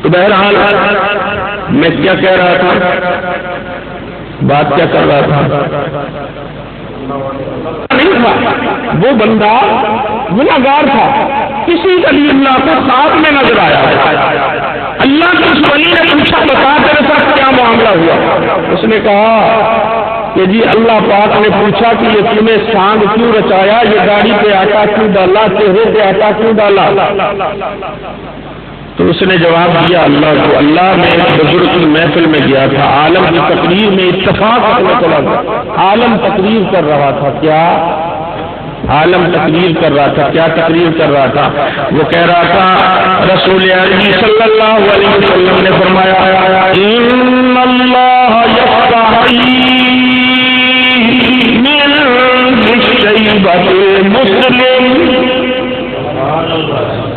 تو بہرحال میں کیا کہہ رہا تھا، بات کیا کر رہا تھا، نہیں تھا وہ بندہ گنہگار تھا، کسی ولی اللہ کو خواب میں نظر آیا، اللہ کے اس ولی نے پوچھا بتا تیرے ساتھ کیا معاملہ ہوا؟ اس نے کہا کہ جی اللہ پاک نے پوچھا کہ یہ تمہیں سانگ کیوں رچایا، یہ گاڑی پہ آٹا کیوں ڈالا، چہرے پہ آٹا کیوں ڈالا؟ تو اس نے جواب دیا اللہ کو، اللہ میں بزرگ کی محفل میں گیا تھا، عالم کی تقریر میں اتفاق کرنے چلا گیا، عالم تقریر کر رہا تھا، کیا عالم تقریر کر رہا تھا، کیا تقریر کر رہا تھا؟ وہ کہہ رہا تھا رسول اللہ صلی اللہ علیہ وسلم نے فرمایا ان اللہ یستحیی من الشیبۃ المسلم،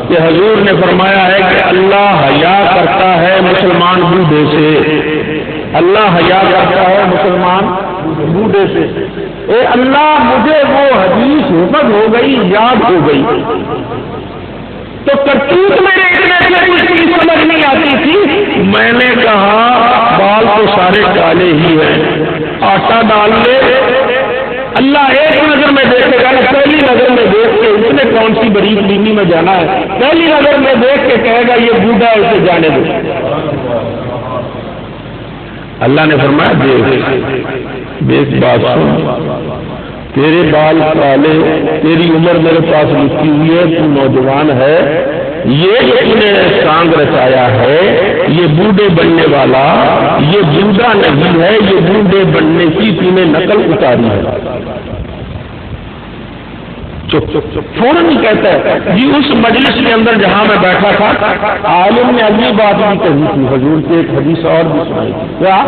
کہ حضور نے فرمایا ہے کہ اللہ حیا کرتا ہے مسلمان بوڑھے سے، اللہ حیا کرتا ہے مسلمان بوڑھے سے۔ اے اللہ مجھے وہ حدیث حفظ ہو گئی، یاد ہو گئی، تو کرتوت میرے اتنے سے اس کی سمجھ نہیں آتی تھی، میں نے کہا بال تو سارے کالے ہی ہیں، آٹا ڈال لے، اللہ ایک نظر میں دیکھے گا، پہلی نظر میں دیکھ کے اس نے کون سی بریک بینی میں جانا ہے، پہلی نظر میں دیکھ کے کہے گا یہ بوڑھا ہے اسے جانے دو۔ اللہ نے فرمایا دیکھ بات سن، تیرے بال کالے، تیری عمر میرے پاس لکھی ہوئی ہے، تو نوجوان ہے، یہ جو نے سانگ رچایا ہے یہ بوڑھے بننے والا، یہ بوڑھا نہیں ہے، یہ بوڑھے بننے کی تھی نے نقل اتاری ہے۔ فوراً ہی کہتا ہے جی اس مجلس کے اندر جہاں میں بیٹھا تھا عالم نے اگلی بات بھی کہی تھی، حضور کی ایک حدیث اور بھی سنائی تھی، کیا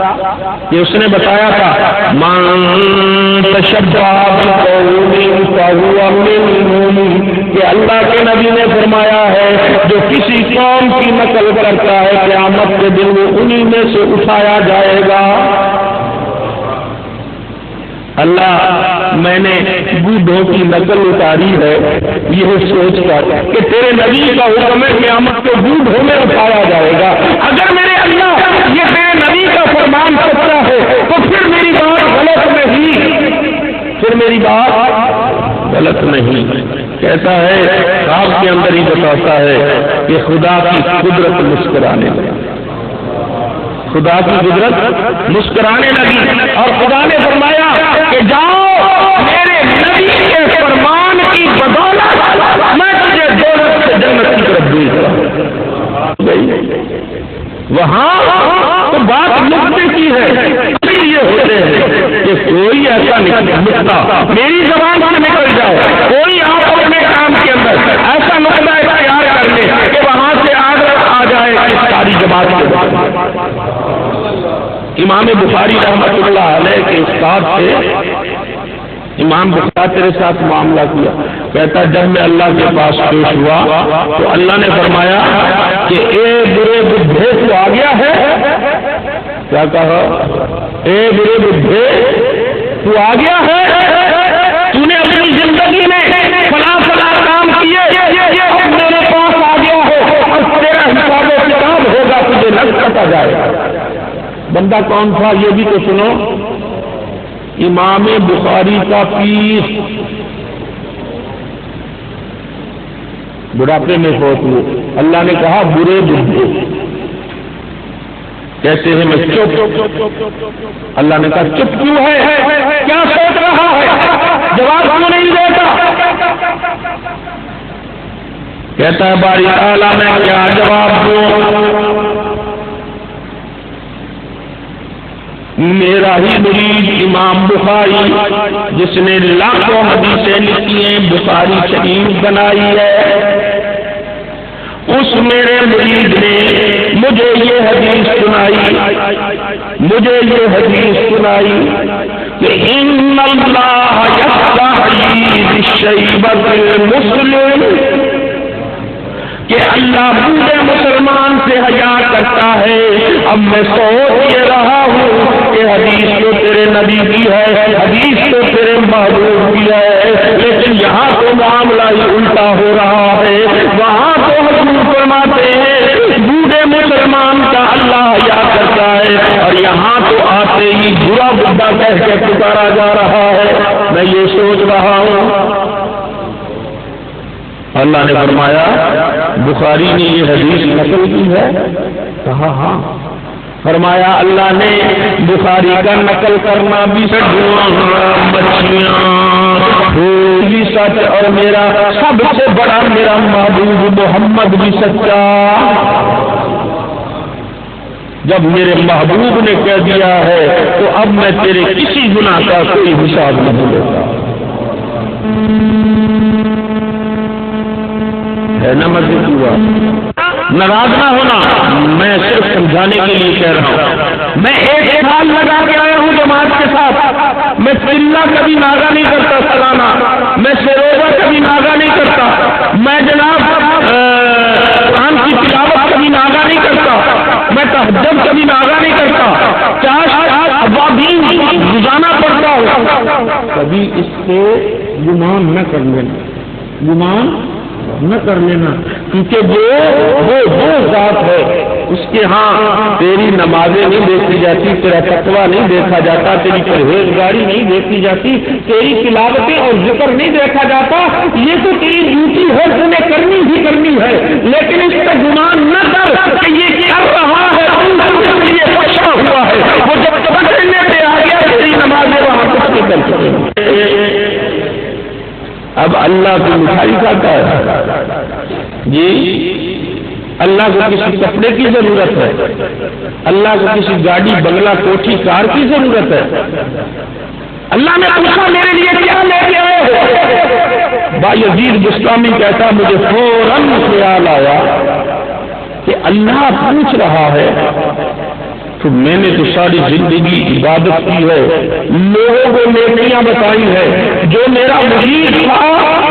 کہ اس نے بتایا تھا من تشبہ بقوم فہو منہم، کہ اللہ کے نبی نے فرمایا ہے جو کسی قوم کی نقل کرتا ہے قیامت کے دن وہ انہی میں سے اٹھایا جائے گا۔ اللہ میں نے بوڑھوں کی نقل اتاری ہے یہ سوچ کر کہ تیرے نبی کا حکم ہے قیامت کو بوڑھوں میں اٹھایا جائے گا، اگر میرے اللہ یہ تیرے نبی کا فرمان سچا ہے تو پھر میری بات غلط نہیں، پھر میری بات غلط نہیں۔ کہتا ہے خواب کے اندر ہی بتاتا ہے کہ خدا کی قدرت مسکرانے لگی، خدا کی قدرت مسکرانے لگی، اور خدا نے فرمایا کہ جاؤ میرے نبی کے فرمان کی بدولت میں تجھے دولت سے جنت کی طرف بھیج رہا ہوں۔ وہاں تو بات نکتے کی ہے، یہ ہوتے ہیں کہ کوئی ایسا نکتا میری زبان سے نکل جائے، کوئی آپ اپنے کام کے اندر ایسا نکتا اختیار کر لے کہ وہاں سے آگے آ جائے ساری جماعت کے بعد۔ امام بخاری رحمۃ اللہ علیہ کے استاد سے امام بخاری تیرے ساتھ معاملہ کیا، کہتا جب میں اللہ کے پاس پیش ہوا تو اللہ نے فرمایا کہ اے برے بڈھے تو آ گیا ہے، کیا کہا؟ اے برے بڈھے تو آ گیا ہے، تو نے اپنی زندگی میں فلاں فلاں کام کیے، اب میرے پاس آ گیا ہے، اور تیرا حساب و کتاب ہوگا، تجھے نہ کٹا جائے گا۔ بندہ کون تھا یہ بھی تو سنو، امام بخاری کا پیر، بڑھاپے میں فوت ہوئے، اللہ نے کہا برے بڈھے، کہتے ہیں میں چپ، اللہ نے کہا چپ کیوں ہے، کیا سوچ رہا ہے، جواب کیوں نہیں دیتا؟ کہتا ہے باری تعالیٰ میں کیا جواب دوں، میرا ہی مرید امام بخاری جس نے لاکھوں حدیثیں لکھی ہیں، بخاری شریف بنائی ہے، اس میرے مرید نے مجھے یہ حدیث سنائی کہ ان اللہ یستحیی بالشیبۃ المسلم، کہ اللہ بوڑھے مسلمان سے حیا کرتا ہے۔ اب میں سوچ یہ رہا ہوں کہ حدیث تو تیرے نبی کی ہے، حدیث تو تیرے محبوب کی ہے، لیکن یہاں تو معاملہ ہی الٹا ہو رہا ہے، وہاں تو حضور فرماتے ہیں کہہ کے پکارا جا رہا ہے، میں یہ سوچ رہا ہوں۔ اللہ نے فرمایا بخاری نے یہ حدیث نقل کی ہے؟ کہا ہاں۔ فرمایا اللہ نے بخاری کا نقل کرنا بھی بھی سچ، اور میرا سب سے بڑا میرا محبوب محمد بھی سچا۔ جب میرے محبوب نے کہہ دیا ہے تو اب میں تیرے کسی گناہ کا کوئی حساب نہیں لیتا، ہے نا؟ مسجد ہوا ناراض نہ ہونا، میں صرف سمجھانے کے لیے کہہ رہا ہوں۔ میں 1 سال لگا کے آیا ہوں جماعت کے ساتھ، میں چلہ کبھی ناغا نہیں کرتا سالانہ، میں سروبہ کبھی ناغا نہیں کرتا، میں جناب قرآن کی تلاوت کبھی ناغا نہیں کرتا، میں تہجد کبھی ناغا نہیں کرتا، 4 ابوابین روزانہ پڑھتا ہوں۔ کبھی اس سے گمان نہ کر لینا، گمان نہ کر لینا، کیونکہ وہ ذات ہے، اس کے ہاں تیری نمازیں نہیں دیکھی جاتی، تیرا تقویٰ نہیں دیکھا جاتا، تیری پرہیزگاری نہیں دیکھی جاتی، تیری تلاوتیں اور ذکر نہیں دیکھا جاتا۔ یہ تو تیری ڈیوٹی ہے، تمہیں کرنی ہی کرنی ہے، لیکن اس کا گمان نہ کر کہ یہ کر رہا ہے اس لیے پچھا ہوا ہے، وہ جب پکڑنے پہ آ گیا تیری نمازیں وہاں کچھ نہیں کر سکے۔ اب اللہ کی مٹھائی کھاتا ہے جی، اللہ کو کسی کپڑے کی ضرورت ہے، اللہ کو کسی گاڑی بنگلہ کوٹھی کار کی ضرورت ہے؟ اللہ نے پوچھا میرے لیے کیا لے کے آئے ہو؟ بایزید بسطامی کہتا مجھے فوراً خیال آیا کہ اللہ پوچھ رہا ہے تو میں نے تو ساری زندگی عبادت کی ہے، لوگوں کو نیکیاں بتائی ہے، جو میرا مرید تھا،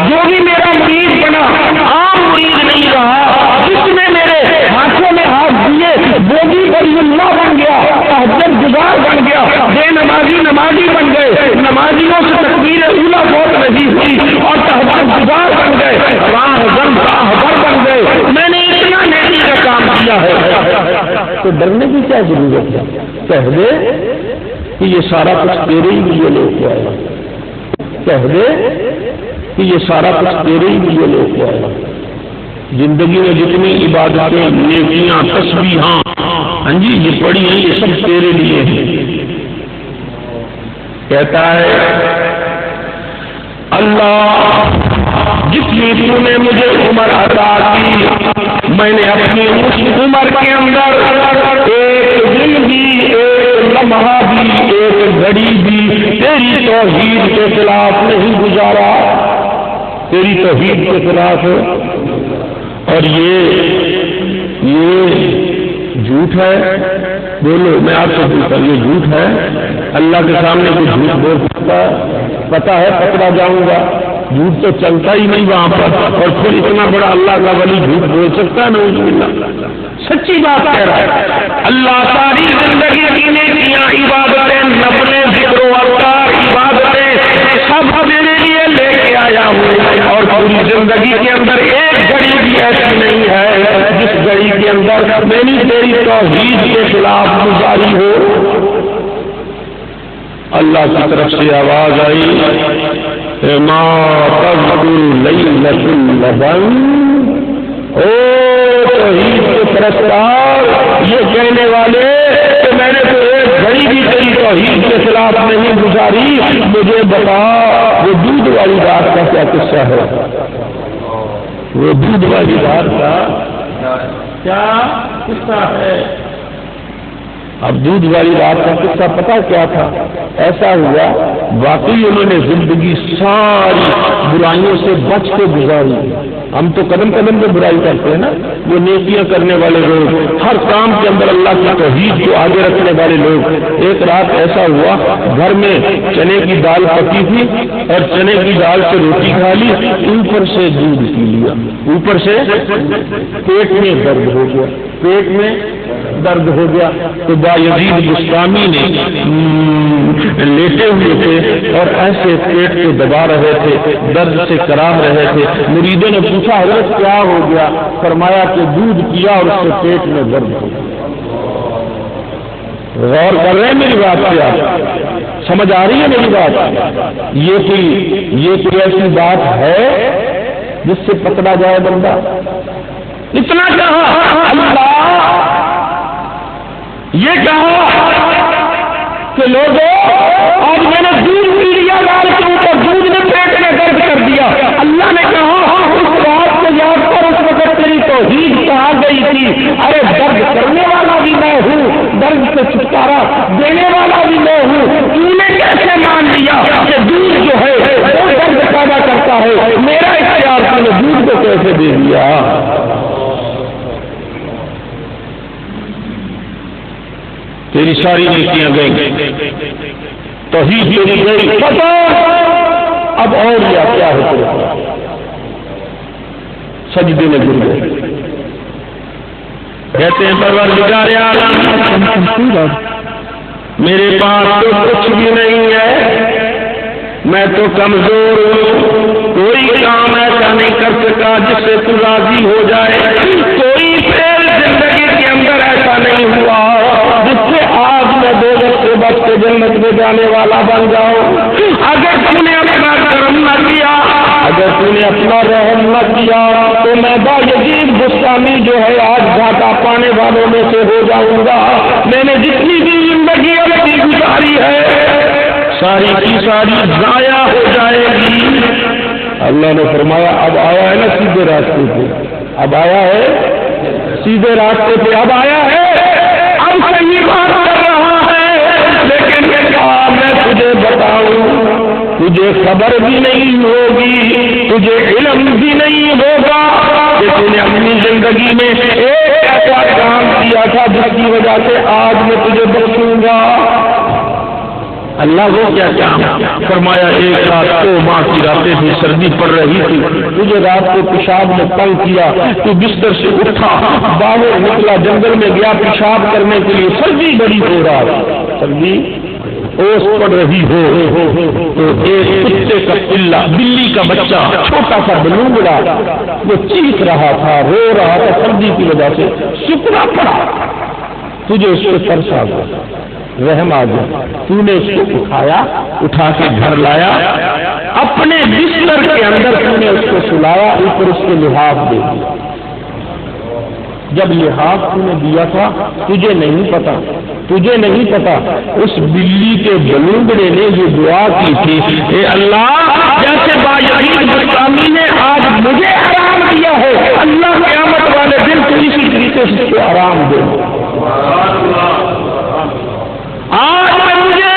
جو بھی میرا مرید بنا، عام مرید نہیں رہا، جس نے میرے ہاتھوں میں ہاتھ دیے وہ بھی ولی اللہ بن گیا، تہجد گزار بن گیا، بے نمازی نمازی بن گئے، نمازیوں سے تکبیر اولیٰ بہت نہیں ہوئی اور تہجد گزار بن گئے، راہبر بن گئے، میں نے اتنا نیکی کا کام کیا ہے، تو ڈرنے کی کیا ضرورت ہے؟ کہہ دے کہ یہ سارا کچھ تیرے ہی لیے لے کے آیا، کہہ دے کہ یہ سارا کچھ تیرے ہی لیے لے کے آیا۔ زندگی میں جتنی عبادتیں، نیکیاں، تسبیحاں ہاں جی یہ پڑھی ہیں، یہ سب تیرے لیے ہیں۔ کہتا ہے اللہ جتنی تو نے مجھے عمر عطا کی، میں نے اپنی اس عمر کے اندر ایک دن بھی، ایک لمحہ بھی، ایک گھڑی بھی تیری توحید کے خلاف نہیں گزارا، تیری توحید کے خلاف ہے۔ اور یہ جھوٹ ہے، بولو میں آپ سے پوچھتا ہوں یہ جھوٹ ہے؟ اللہ کے سامنے کوئی جھوٹ بول سکتا ہے؟ پتا ہے پکڑا جاؤں گا، جھوٹ تو چلتا ہی نہیں وہاں پر، اور پھر اتنا بڑا اللہ کا ولی جھوٹ بول سکتا ہے؟ نعوذ باللہ، سچی بات کہہ رہا ہے۔ اللہ ساری زندگی کی نیکیاں، عبادتیں، نفلیں، ذکر و اذکار، عبادتیں سب میرے لیے لے کے آیا ہوں، اور پوری زندگی کے اندر ایک گھڑی بھی ایسی نہیں ہے جس گھڑی کے اندر میں نے تیری توحید کے خلاف گزاری ہو۔ اللہ کی طرف سے آواز آئی ما تذکر لیلۃ اللبن، او توحید کے پرستار یہ کہنے والے کہ میں نے تو ایک گھڑی بھی تیری توحید کے خلاف نہیں گزاری، مجھے بتا وہ دودھ والی رات کا کیا قصہ ہے؟ وہ دودھ والی رات کا کیا قصہ ہے؟ اب دودھ والی رات کا قصہ پتا کیا تھا؟ ایسا ہوا واقعی انہوں نے زندگی ساری برائیوں سے بچ کے گزاری۔ ہم تو قدم قدم پہ برائی کرتے ہیں نا، وہ نیکیاں کرنے والے لوگ، ہر کام کے اندر اللہ کی توحید کو آگے رکھنے والے لوگ۔ ایک رات ایسا ہوا گھر میں چنے کی دال پکی تھی اور چنے کی دال سے روٹی کھا لی، اوپر سے دودھ پی لیا، اوپر سے پیٹ میں درد ہو گیا، پیٹ میں درد ہو گیا تو بایزید بسطامی نے لیٹے ہوئے تھے اور ایسے پیٹ کو دبا رہے تھے، درد سے کراہ رہے تھے۔ مریدوں نے پوچھا حضرت کیا ہو گیا؟ فرمایا کہ دودھ پیا اور اس سے پیٹ میں درد ہو گیا۔ غور کر رہے ہیں میری بات پہ آپ؟ سمجھ آ رہی ہے میری بات؟ یہ کوئی ایسی بات ہے جس سے پکڑا جائے بندہ؟ اتنا کہا اللہ، یہ کہا کہ لوگوں آج میں نے دودھ پی لیا، لال کے اوپر دودھ نے پیٹ میں درد کر دیا۔ اللہ نے کہا اس بات کو یاد کر، اس وقت تیری توحید کہاں گئی تھی؟ ارے درد کرنے والا بھی میں ہوں، درد سے چھٹکارا دینے والا بھی میں ہوں۔ تو نے کیسے مان لیا کہ دودھ جو ہے وہ درد پیدا کرتا ہے؟ میرا اختیار تو نے دودھ کو کیسے دے دیا؟ تیری ساری نیکیاں گئی، توحید تیری گئی، پتہ اب اور کیا ہوتا؟ سجدے میں گر گئے، کہتے ہیں پروردگار عالم میرے پاس تو کچھ بھی نہیں ہے، میں تو کمزور ہوں، کوئی کام ایسا نہیں کر سکا جس سے تو راضی ہو جائے، کوئی پھر زندگی کے اندر ایسا نہیں ہوا جس سے آج میں دوزخ سے بچ کے جنت میں جانے والا بن جاؤں۔ اگر تو نے اپنا کرم نہ کیا، اگر تو نے اپنا رحم نہ کیا تو میں باید بستانی جو ہے آج گھاٹا پانے والوں میں سے ہو جاؤں گا۔ میں نے جتنی بھی زندگی اپنی گزاری ہے ساری کی ساری ضائع ہو جائے گی۔ اللہ نے فرمایا اب آیا ہے نا سیدھے راستے پہ، اب آیا ہے سیدھے راستے پہ، اب آیا ہے، اب صحیح بات کر رہا ہے، لیکن میں تجھے بتاؤں تجھے خبر بھی نہیں ہوگی، تجھے علم بھی نہیں ہوگا کہ تو نے اپنی زندگی میں ایک ایسا کام کیا تھا جس کی وجہ سے آج میں تجھے بخشوں گا۔ اللہ وہ کیا کام؟ فرمایا ایک رات 2 ماہ کی راتیں تھی، سردی پڑ رہی تھی، تجھے رات کو پیشاب نے تنگ کیا، تو بستر سے اٹھا، باہر نکلا، جنگل میں گیا پیشاب کرنے کے لیے، سردی بڑی ہو رہا ہے، سردی اوس پڑ رہی ہو، تو ایک کتے کا پلا، بلی کا بچہ، چھوٹا سا بلوغڑا، وہ چیخ رہا تھا، رو رہا تھا سردی کی وجہ سے، سکڑا پڑا، تجھے اس سے ترس آ گیا، رحم آ گیا، تو نے اس کو اٹھایا، اٹھا کے گھر لایا، اپنے بستر کے اندر تو نے اس کو سلایا، اوپر اس کے لحاف دے دیا۔ جب لحاف تو نے دیا تھا تجھے نہیں پتا اس بلی کے بلوغڑے نے یہ دعا کی تھی، اے اللہ جیسے باید بستانی نے آج مجھے آرام دیا ہے، اللہ قیامت والے دن تو اسی طریقے سے اس کو آرام دے۔ آج مجھے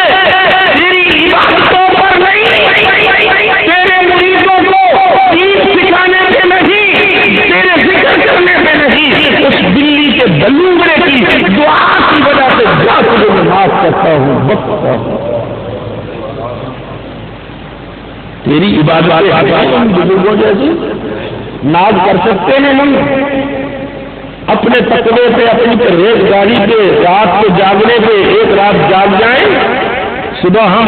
تیری عبادتوں پر نہیں، تیرے مریدوں کو دین سکھانے پہ نہیں، تیرے ذکر کرنے پہ نہیں، اس بلی کے بلوغڑے کی دعا کی وجہ سے جا تجھے میں معاف کرتا ہوں، بخشتا ہوں۔ تیری عبادت ہم بزرگوں جیسے ناز کر سکتے ہیں، ہم اپنے تقوی پہ، اپنی پرہیزگاری پہ، رات کو جاگنے پہ، ایک رات جاگ جائیں، صبح ہم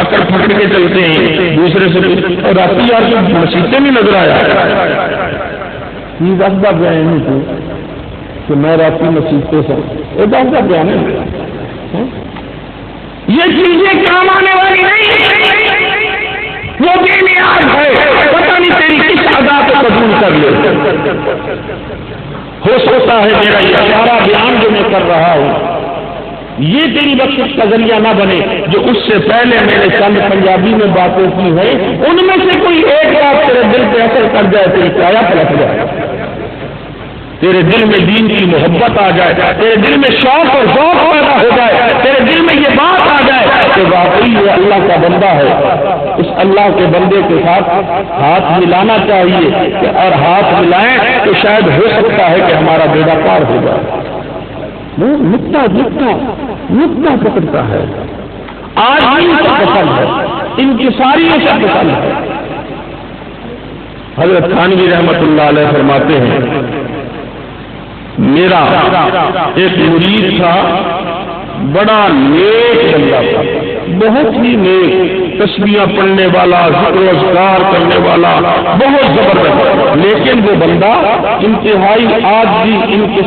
اکڑ پکڑ کے چلتے ہیں دوسرے سے، اور راتی یار جو مسیحے میں نظر آیا یہ دس بار گئے نہیں کہ میں راتی مسیحے سے ایک دس بار گیا نہیں، یہ چیزیں کام آنے والی نہیں، وہ بے نیاز ہے، پتہ نہیں تیری کس ادا کو قبول کر لے۔ ہو سکتا ہے میرا یہ سارا بیان جو میں کر رہا ہوں یہ تیری بخشش کا ذریعہ نہ بنے، جو اس سے پہلے میں نے چند پنجابی میں باتیں کی ہیں ان میں سے کوئی ایک بات تیرے دل پہ اثر کر جائے، تیری کایا پلٹ جائے، تیرے دل میں دین کی محبت آ جائے، تیرے دل میں شوق اور ذوق پیدا ہو جائے، تیرے دل میں یہ بات آ جائے کہ واقعی یہ اللہ کا بندہ ہے، اس اللہ کے بندے کے ساتھ ہاتھ ملانا چاہیے، اور ہاتھ ملائیں تو شاید ہو سکتا ہے کہ ہمارا بیڑا پار ہو جائے۔ وہ نکتہ پکڑتا ہے، آج ان کا پسند ہے، ان کی ساری کا پسند ہے۔ حضرت تھانوی رحمت اللہ علیہ فرماتے ہیں میرا ایک مرید تھا، بڑا نیک بندہ تھا، بہت ہی نیک، تسبیحاں پڑھنے والا، ذکر و اذکار کرنے والا، بہت زبردست، لیکن وہ بندہ انتہائی آج بھی ان کے